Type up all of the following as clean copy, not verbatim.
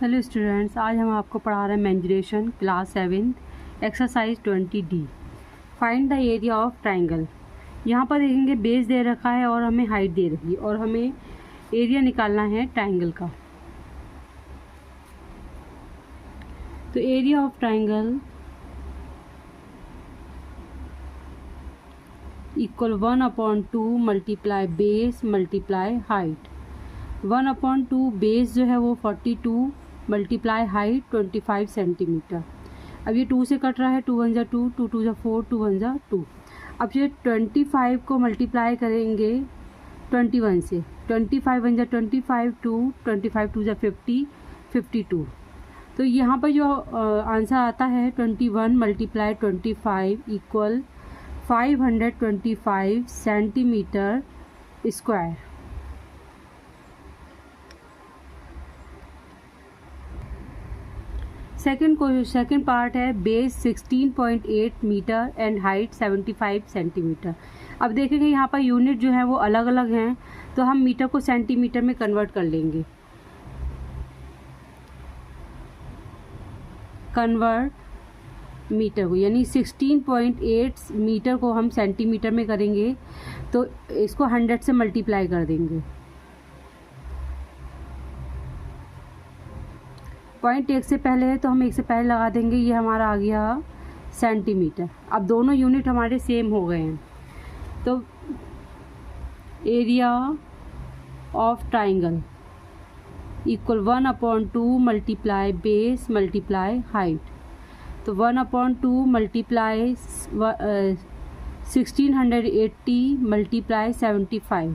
Hello students, आज हम आपको पढ़ा रहे हैं mensuration class 7 exercise 20D। Find the area of triangle. यहाँ पर देखेंगे बेस दे रखा है और हमें हाइट दे रखी है और हमें एरिया निकालना है ट्राइंगल का। तो area of triangle equal 1/2 multiply base multiply height. 1/2 base जो है वो 42 मल्टीप्लाई हाइट 25 सेंटीमीटर। अब ये 2 से कट रहा है, 2 1 जा 2, 2 2 जा 4, 2 1 जा 2। अब ये 25 को मल्टीप्लाई करेंगे 21 से, 25 1 जा 25, 2 25 2 जा 50, 52। तो यहाँ पर जो आंसर आता है 21 multiply 25 equal 525 centimetre square. Second part है base 16.8 metre and height 75 centimetre. अब देखेंगे यहाँ पर यूनिट जो है वो अलग अलग हैं, तो हम मीटर को सेंटीमीटर में कन्वर्ट कर लेंगे। कन्वर्ट मीटर को, यानी 16.8 मीटर को हम सेंटीमीटर में करेंगे तो इसको 100 से मल्टीप्लाई कर देंगे। पॉइंट 1 से पहले है तो हम 1 से पहले लगा देंगे, ये हमारा आ गया सेंटीमीटर। अब दोनों यूनिट हमारे सेम हो गए हैं। तो area of triangle equal 1/2 multiply base multiply height. तो 1/2 मल्टीप्लाई 1680 मल्टीप्लाई 75।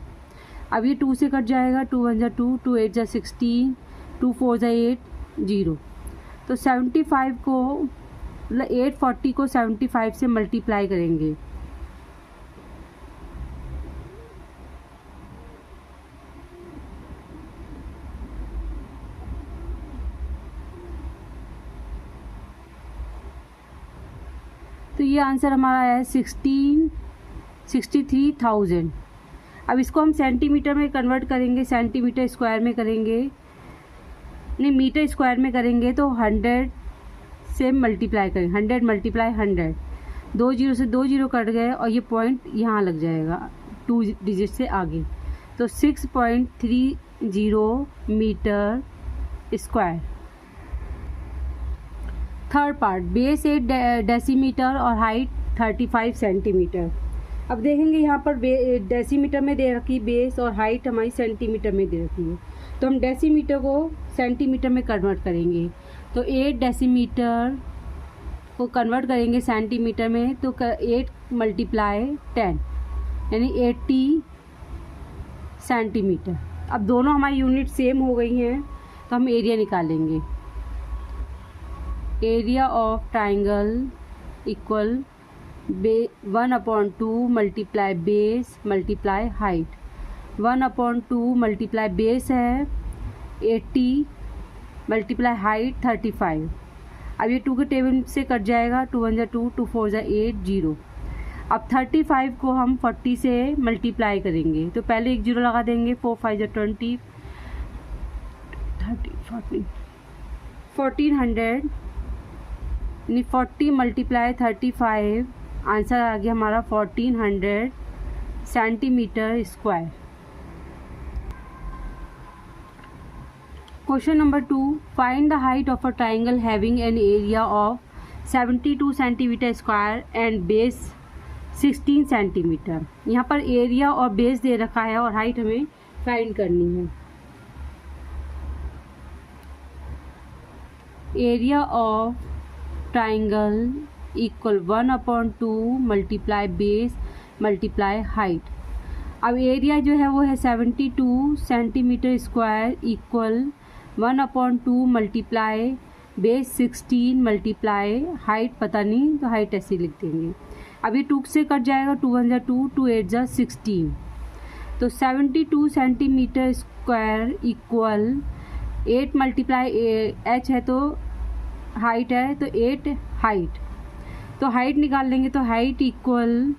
अब ये 2 से कट जाएगा, 2 1 जा 2, 2 8 जा 16, 2 4 जा 8, 0। तो 75 को मतलब 840 को 75 से मल्टीप्लाई करेंगे। तो ये आंसर हमारा है 63,000। अब इसको हम सेंटीमीटर में कन्वर्ट करेंगे, सेंटीमीटर स्क्वायर में करेंगे, नहीं मीटर स्क्वायर में करेंगे तो 100 से मल्टीप्लाई करेंगे। 100 मल्टीप्लाई 100, 2 जीरो से 2 जीरो कट गए और ये पॉइंट यहाँ लग जाएगा 2 डिजिट से आगे। तो 6.30 metre square. Third part base 8 decimetre और हाइट 35 सेंटीमीटर। अब देखेंगे यहाँ पर डेसीमीटर में दे रखी बेस और हाइट हमारी सेंटीमीटर में दे रखी है, तो हम डेसीमीटर को सेंटीमीटर में कन्वर्ट करेंगे। तो 8 डेसीमीटर को कन्वर्ट करेंगे सेंटीमीटर में, तो 8 मल्टीप्लाई 10 यानी 80 सेंटीमीटर। अब दोनों हमारी यूनिट सेम हो गई हैं तो हम एरिया निकालेंगे। Area of triangle equal 1/2 multiply base multiply height. 1/2 multiply base है 80 मल्टीप्लाई हाइट 35। अब ये 2 के टेबल से कट जाएगा, 2 1 जा 2, 2 4 जा 8, 0। अब 35 को हम 40 से मल्टीप्लाई करेंगे, तो पहले एक 0 लगा देंगे, 4 5 जा 20, 30 40 1400 यानी 40 मल्टीप्लाई 35, आंसर आ गया हमारा 1400 centimetre square. Question number 2, find the height of a triangle having an area of 72 centimetre square and base 16 centimetre. यहाँ पर एरिया और बेस दे रखा है और हाइट हमें फाइंड करनी है। Area of triangle equal 1/2 multiply base multiply height. अब एरिया जो है वो है 72 centimetre square equal 1/2 multiply base 16 multiply height पता नहीं, तो हाइट ऐसे लिख देंगे। अब ये 2 से कट जाएगा, 2 1 जा 2, 2 8 जा 16। तो 72 centimetre square equal 8 multiply H है तो हाइट है, तो 8 हाइट। तो हाइट निकाल लेंगे, तो हाइट इक्वल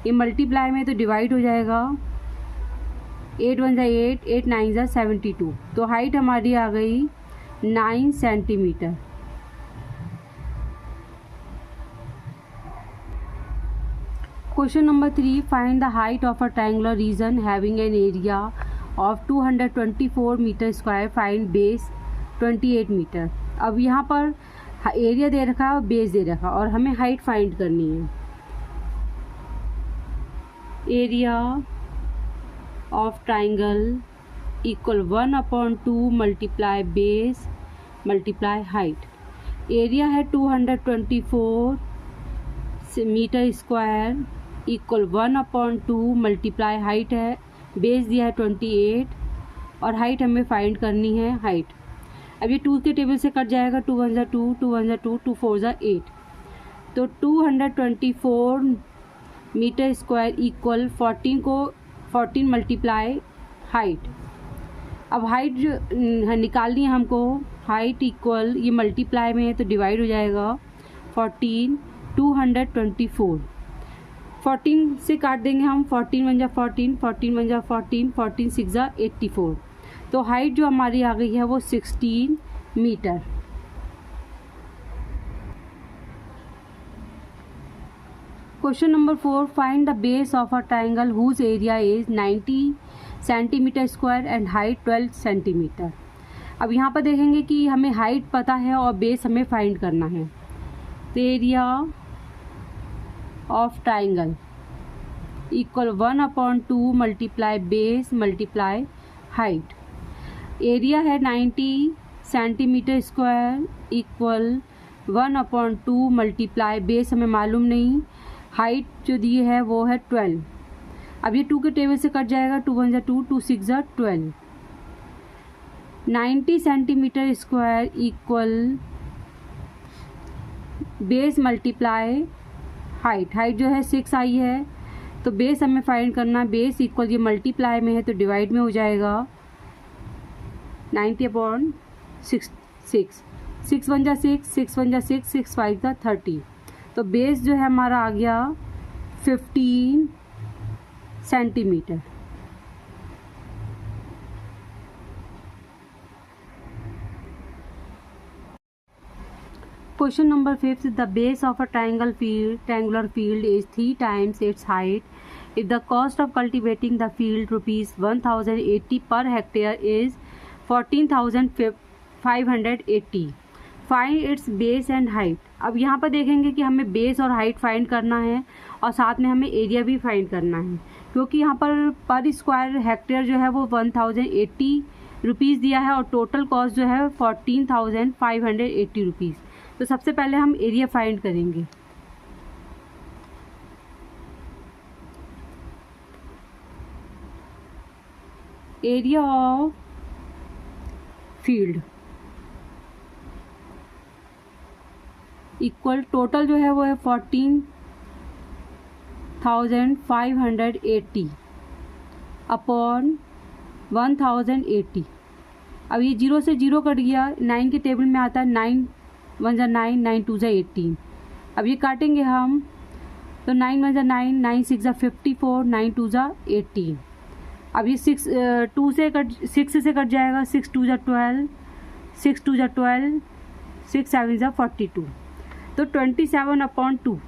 ये मल्टीप्लाई में तो डिवाइड हो जाएगा, 8 1 जा 8, 8 9 जा 72। तो हाइट हमारी आ गई 9 centimetre. Question number 3, find the height of a triangular region having an area of 224 metre square, find base 28 metre. अब यहाँ पर एरिया दे रखा है और बेस दे रखा है और हमें हाइट फाइंड करनी है। Area of triangle equal 1/2 multiply base multiply height. Area है 224 metre square equal 1/2 multiply height है, बेस दिया है 28 और हाइट हमें फाइंड करनी है हाइट। अब ये 2 के टेबल से कट जाएगा, 2 1 2, 2 1 2, 2 4 8, तो 224 metre square equal 14 multiply height. अब हाइट जो निकालनी है हमको, हाइट इक्वल ये मल्टीप्लाई में है तो डिवाइड हो जाएगा 14 224। 14 से काट देंगे हम, 14 1 14, 14 1 14, 14 6 84। तो हाइट जो हमारी आ गई है वो 16 metre. Question number 4, find the base of a triangle whose area is 90 centimetre square and height 12 centimetre. अब यहाँ पर देखेंगे कि हमें हाइट पता है और बेस हमें फाइंड करना है। तो area of triangle equal 1/2 multiply base multiply height. Area है 90 centimetre square equal 1/2 multiply base हमें मालूम नहीं, हाइट जो दी है वो है 12। अब ये 2 के टेबल से कट जाएगा, 2 1 2, 2 6 12। 90 centimetre square equal base multiply height. Height जो है 6 आई है तो बेस हमें फाइंड करना, बेस इक्वल ये मल्टीप्लाई में है तो डिवाइड में हो जाएगा 90/6 6 1 6, 6 1 6, 6 5 30। तो बेस जो है हमारा आ गया 15 centimetre. Question number 5, the base of a triangular field is 3 times its height. If the cost of cultivating the field ₹1080 per hectare is 14,580. Find its base and height. अब यहाँ पर देखेंगे कि हमें बेस और हाइट फाइंड करना है और साथ में हमें एरिया भी फाइंड करना है, क्योंकि यहाँ पर स्क्वायर हेक्टेयर जो है वो 1080 रुपीज़ दिया है और टोटल कॉस्ट जो है 14,580 रुपीज़। तो सबसे पहले हम एरिया फाइंड करेंगे। Area of field equal total जो है वो है 14,580 अपॉन 1080। अब ये 0 से 0 कट गया, 9 के टेबल में आता है, 9 1 9, 9 2 18। अब ये काटेंगे हम तो 9 1 9, 9 6 54, 9 2 18। अब ये 6 से कट जाएगा, 6 2 12, 6 2 12, 6 7 42। तो 27/2।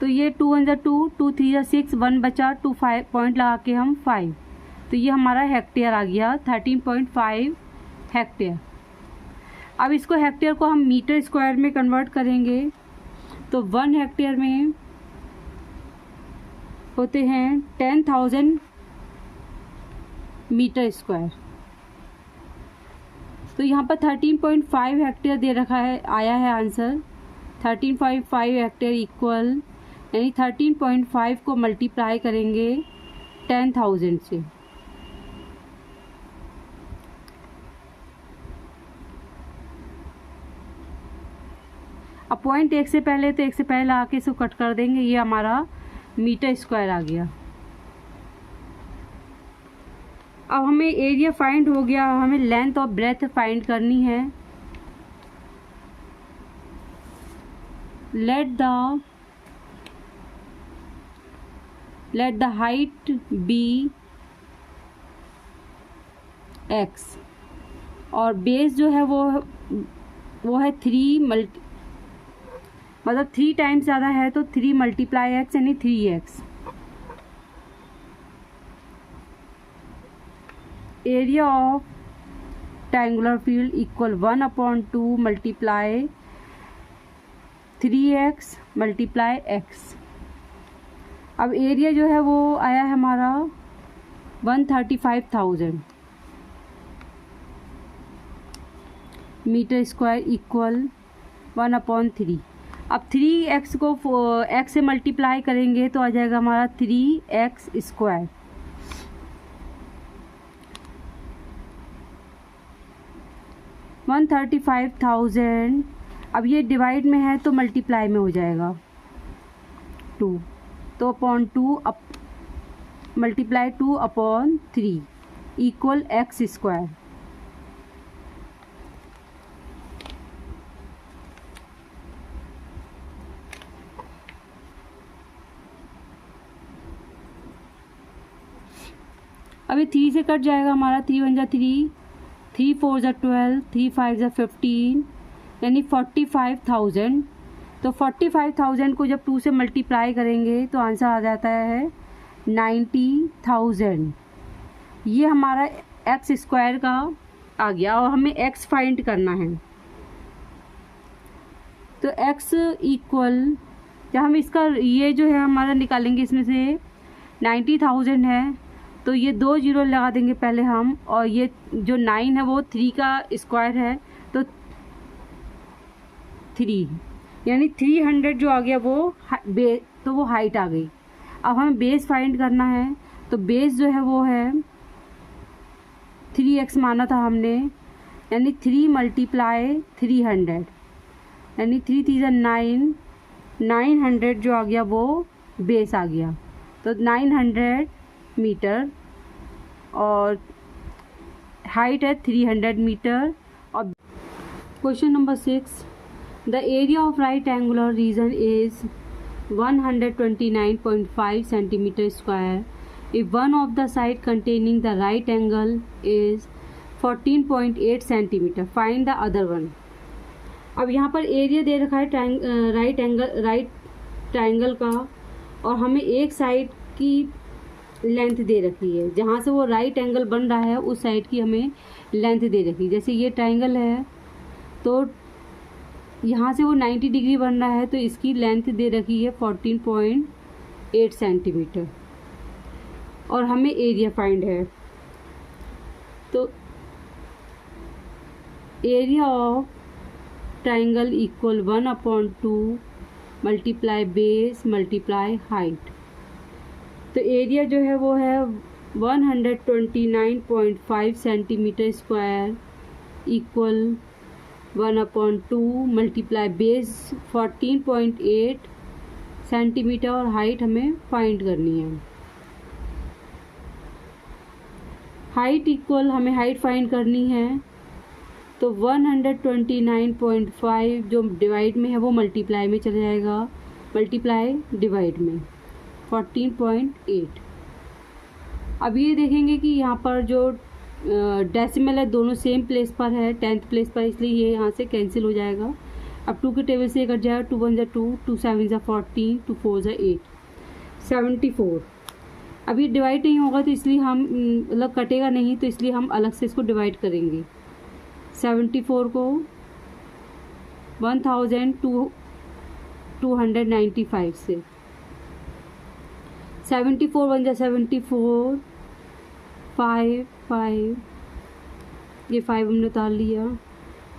तो ये 2 1 2, 2 3 6, 1 बचा, 2 5 पॉइंट लगा के हम 5। तो ये हमारा हेक्टेयर आ गया, 13.5 हेक्टेयर। अब इसको हेक्टेयर को हम मीटर स्क्वायर में कन्वर्ट करेंगे तो 1 हेक्टेयर में होते हैं 10,000 मीटर स्क्वायर। तो यहाँ पर 13.5 हेक्टेयर दे रखा है, आया है आंसर 13.5 हेक्टेयर इक्वल, यानी 13.5 को मल्टीप्लाई करेंगे 10,000 से। अब पॉइंट 1 से पहले तो 1 से पहले आके इसको कट कर देंगे, ये हमारा मीटर स्क्वायर आ गया। अब हमें एरिया फाइंड हो गया, हमें लेंथ और ब्रेथ फाइंड करनी है। Let the height be x, और बेस जो है वो है 3 मतलब 3 टाइम्स ज़्यादा है तो 3 मल्टीप्लाई एक्स यानी 3x। Area of triangular field equal 1/2 multiply 3x multiply x। अब एरिया जो है वो आया है हमारा 135,000 मीटर स्क्वायर इक्वल 1/3। अब 3x को x से मल्टीप्लाई करेंगे तो आ जाएगा हमारा 3x स्क्वायर। वन 35,000, अब ये डिवाइड में है तो मल्टीप्लाई में हो जाएगा 2, तो upon 2 multiply 2/3 equal x square. अभी 3 से कट जाएगा हमारा, 3 1 जा 3, 3 4 जा 12, 3 5 जा 15 यानी 45,000। तो 45,000 को जब 2 से मल्टीप्लाई करेंगे तो आंसर आ जाता है 90,000। ये हमारा एक्स स्क्वायर का आ गया और हमें एक्स फाइंड करना है। तो एक्स इक्वल जब हम इसका ये जो है हमारा निकालेंगे, इसमें से 90,000 है तो ये 2 जीरो लगा देंगे पहले हम, और ये जो 9 है वो 3 का स्क्वायर है तो 3 यानी 300 जो आ गया वो तो वो हाइट आ गई। अब हमें बेस फाइंड करना है तो बेस जो है वो है 3x माना था हमने, यानी 3 मल्टीप्लाई 300 यानी 3 3 9, 900 जो आ गया वो बेस आ गया, तो 900 मीटर और हाइट है 300 मीटर। और question number 6, the area of right angular region is 129.5 centimetre square if one of the side containing the right angle is 14.8 centimetre, find the other one. अब यहाँ पर एरिया दे रखा है राइट ट्रायंगल का, और हमें एक साइड की लेंथ दे रखी है, जहाँ से वो राइट एंगल बन रहा है उस साइड की हमें लेंथ दे रखी है। जैसे ये ट्रायंगल है तो यहाँ से वो 90 डिग्री बन रहा है तो इसकी लेंथ दे रखी है 14.8 सेंटीमीटर, और हमें एरिया फाइंड है। तो area of triangle equal 1/2 multiply base multiply height. तो एरिया जो है वो है 129.5 centimetre square equal 1/2 multiply base 14.8 centimetre, और हाइट हमें फाइंड करनी है। हाइट इक्वल हमें हाइट फाइंड करनी है तो 129.5 जो डिवाइड में है वो मल्टीप्लाई में चला जाएगा, मल्टीप्लाई डिवाइड में 14.8। अब ये देखेंगे कि यहाँ पर जो डेसिमल है दोनों सेम प्लेस पर है, 10th प्लेस पर, इसलिए ये यहाँ से कैंसिल हो जाएगा। अब 2 के टेबल से कट जाएगा, 2 1 जा 2, 2 7 जा 14, 2 4 जा 8, 74। अब ये डिवाइड नहीं होगा तो इसलिए हम मतलब कटेगा नहीं तो इसलिए हम अलग से इसको डिवाइड करेंगे। 74 को 1295 से, 74 1 जा 74, 5 5, ये 5 हमने उतार लिया,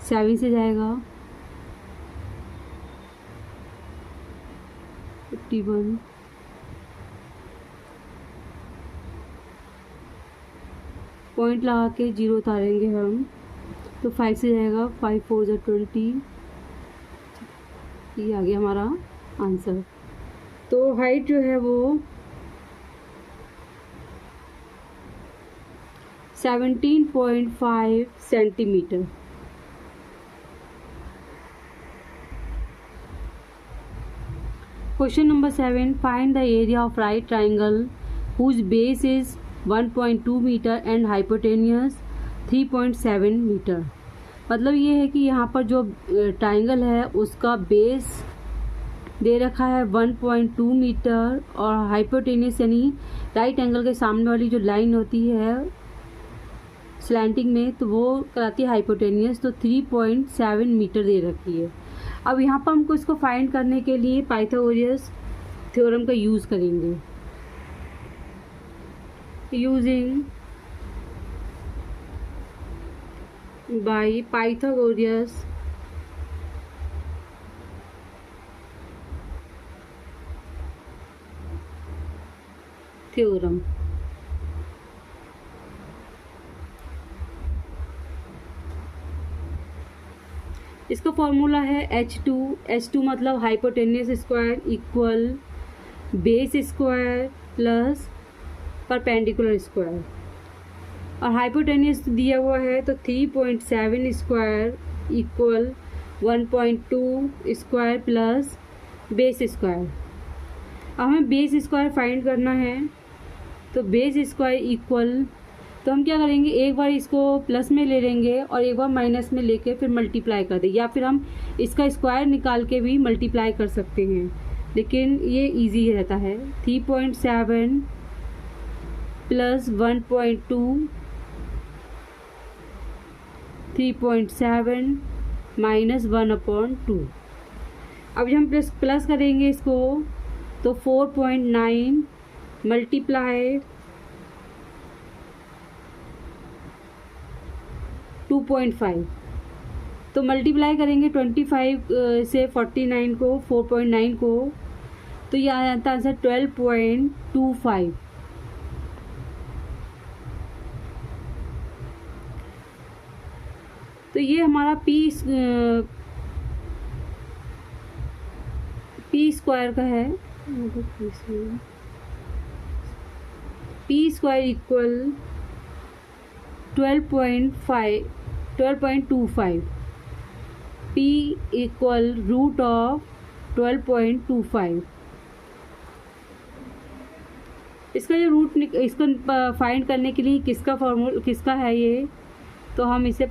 7 से जाएगा 51, पॉइंट लगा के 0 उतारेंगे हम तो 5 से जाएगा, 5 4 जा 20, ये आ गया हमारा आंसर। तो हाइट जो है वो 17.5 centimetre. Question number 7, find the area of right triangle whose base is 1.2 metre and hypotenuse 3.7 metre. मतलब ये है कि यहाँ पर जो ट्राइंगल है उसका बेस दे रखा है 1.2 मीटर और हाइपोटेनियस यानी राइट एंगल के सामने वाली जो लाइन होती है स्लैंटिंग में तो वो कराती है हाइपोटेनियस, तो 3.7 मीटर दे रखी है। अब यहाँ पर हमको इसको फाइंड करने के लिए पाइथागोरस थ्योरम का यूज़ करेंगे। Using by Pythagoras theorem. इसका फॉर्मूला है H2 मतलब hypotenuse square equal base square plus perpendicular square, और हाइपोटेनियस दिया हुआ है तो 3.7 square equal 1.2 square plus base square. अब हमें बेस स्क्वायर फाइंड करना है, तो बेस स्क्वायर इक्वल, तो हम क्या करेंगे, एक बार इसको प्लस में ले लेंगे और एक बार माइनस में लेके फिर मल्टीप्लाई कर दें, या फिर हम इसका स्क्वायर निकाल के भी मल्टीप्लाई कर सकते हैं, लेकिन ये इजी रहता है। 3.7 प्लस 1.2, 3.7 माइनस 1/2। अब जब हम प्लस करेंगे इसको तो 4.9 मल्टीप्लाई 2.5, तो मल्टीप्लाई करेंगे 25 से 49 को 4.9 को, तो ये आ जाता है आंसर 12.25। तो ये हमारा पी स्क्वायर का है। P square equal 12.25, P equal root of 12.25। इसका जो रूट इसको फाइंड करने के लिए किसका है ये, तो हम इसे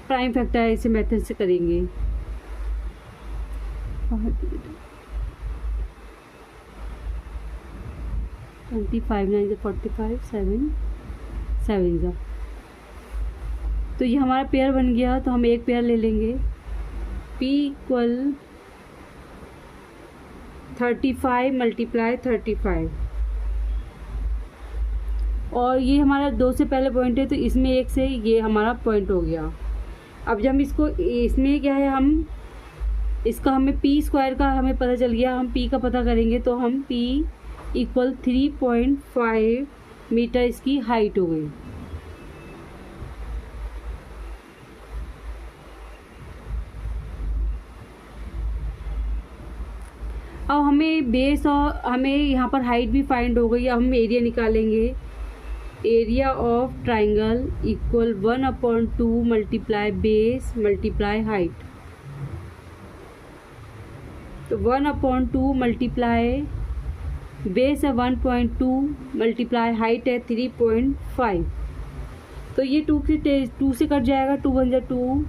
प्राइम फैक्टराइजेशन मेथड से करेंगे। 25 9 45 7 7 तो ये हमारा पेयर बन गया, तो हम एक पेयर ले लेंगे। P इक्वल 35 मल्टीप्लाई 35, और ये हमारा 2 से पहले पॉइंट है तो इसमें एक से ये हमारा पॉइंट हो गया। अब जब हम इसको, इसमें क्या है, हम इसका हमें पी स्क्वायर का हमें पता चल गया, हम पी का पता करेंगे तो हम पी इक्वल 3.5 मीटर इसकी हाइट हो गई। अब हमें बेस और हमें यहाँ पर हाइट भी फाइंड हो गई। अब हम एरिया निकालेंगे। Area of triangle equal 1/2 multiply base multiply height, तो 1/2 मल्टीप्लाई बेस है 1.2 मल्टीप्लाई हाइट है 3.5, तो ये 2 से कट जाएगा, 2 1 2,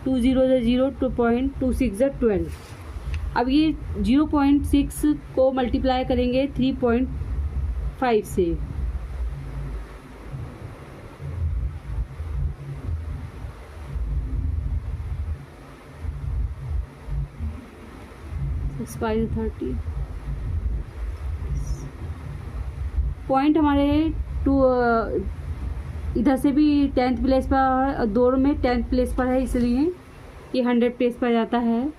2 0 0, 2.26 12। अब ये 0.6 को मल्टीप्लाई करेंगे 3.5 से, एक्सपायर 30 पॉइंट हमारे इधर से भी 10th प्लेस पर, दोनों में 10th प्लेस पर है, इसलिए ये 100 प्लेस पर जाता है,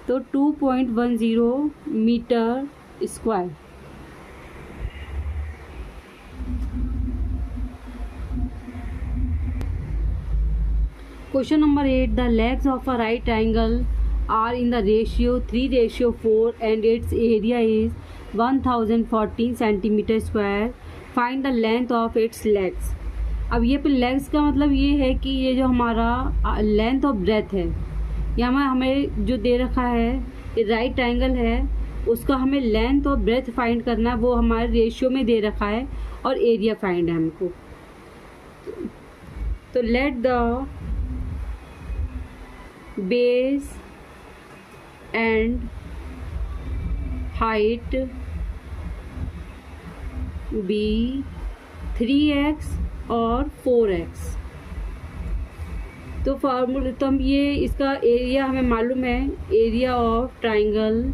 तो 2.10 metre square. Question number 8, the legs of a right triangle are in the ratio 3:4 and its area is 1014 centimeter square. Find the length of its legs. अब ये पे लेग्स का मतलब ये है कि ये जो हमारा लेंथ और ब्रेथ है, यहाँ हमें जो दे रखा है ये राइट ट्राइंगल है, उसका हमें लेंथ और ब्रेथ फाइंड करना है, वो हमारे रेशियो में दे रखा है, और एरिया फाइंड है हमको। तो let the base and height be 3x और 4x। तो फार्मूला तो हम ये इसका एरिया हमें मालूम है, area of triangle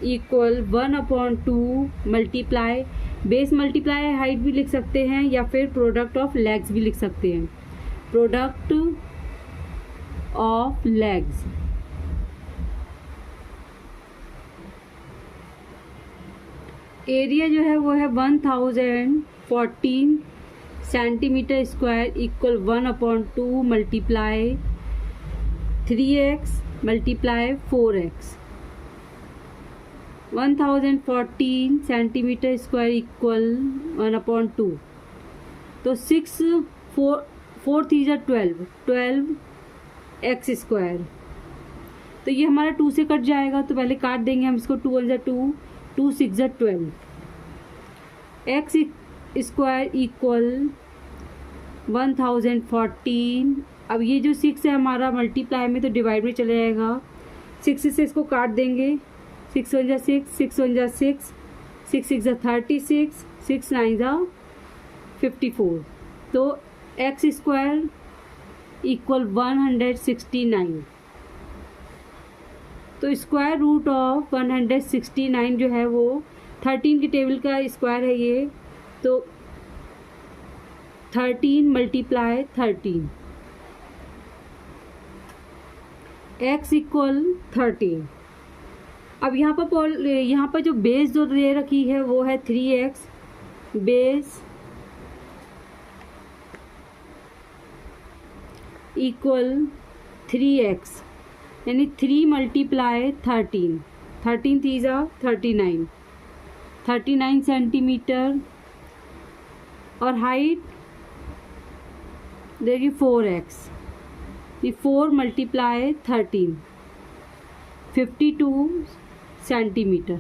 equal 1/2 multiply base multiply height भी लिख सकते हैं या फिर प्रोडक्ट ऑफ लेग्स भी लिख सकते हैं, प्रोडक्ट ऑफ लेग्स। एरिया जो है वो है 1014 centimetre square equal 1/2 multiply 3x multiply 4x। 1014 centimetre square equal 1/2, तो 4 3 12 x स्क्वायर। तो ये हमारा 2 से कट जाएगा, तो पहले काट देंगे हम इसको। 2 1 2, 2 6 12, x स्क्वायर इक्वल 1014। अब ये जो 6 है हमारा मल्टीप्लाई में तो डिवाइड में चले जाएगा, 6 से इसको काट देंगे। 6 1 जा 6, 6 1 जा 6, 6 6 जा 36, 6 9 जा 54। तो x स्क्वायर इक्वल 169। तो स्क्वायर रूट ऑफ 169 जो है वो 13 की टेबल का स्क्वायर है ये, तो 13 मल्टीप्लाई 13, x इक्वल 13। अब यहाँ पर जो बेस जो दे रखी है वो है 3x, बेस इक्वल 3x, यानी 3 मल्टीप्लाई 13, 13 3 जा 39 सेंटीमीटर। और हाइट देखिए 4x, ये 4 मल्टीप्लाई 13, 52 सेंटीमीटर।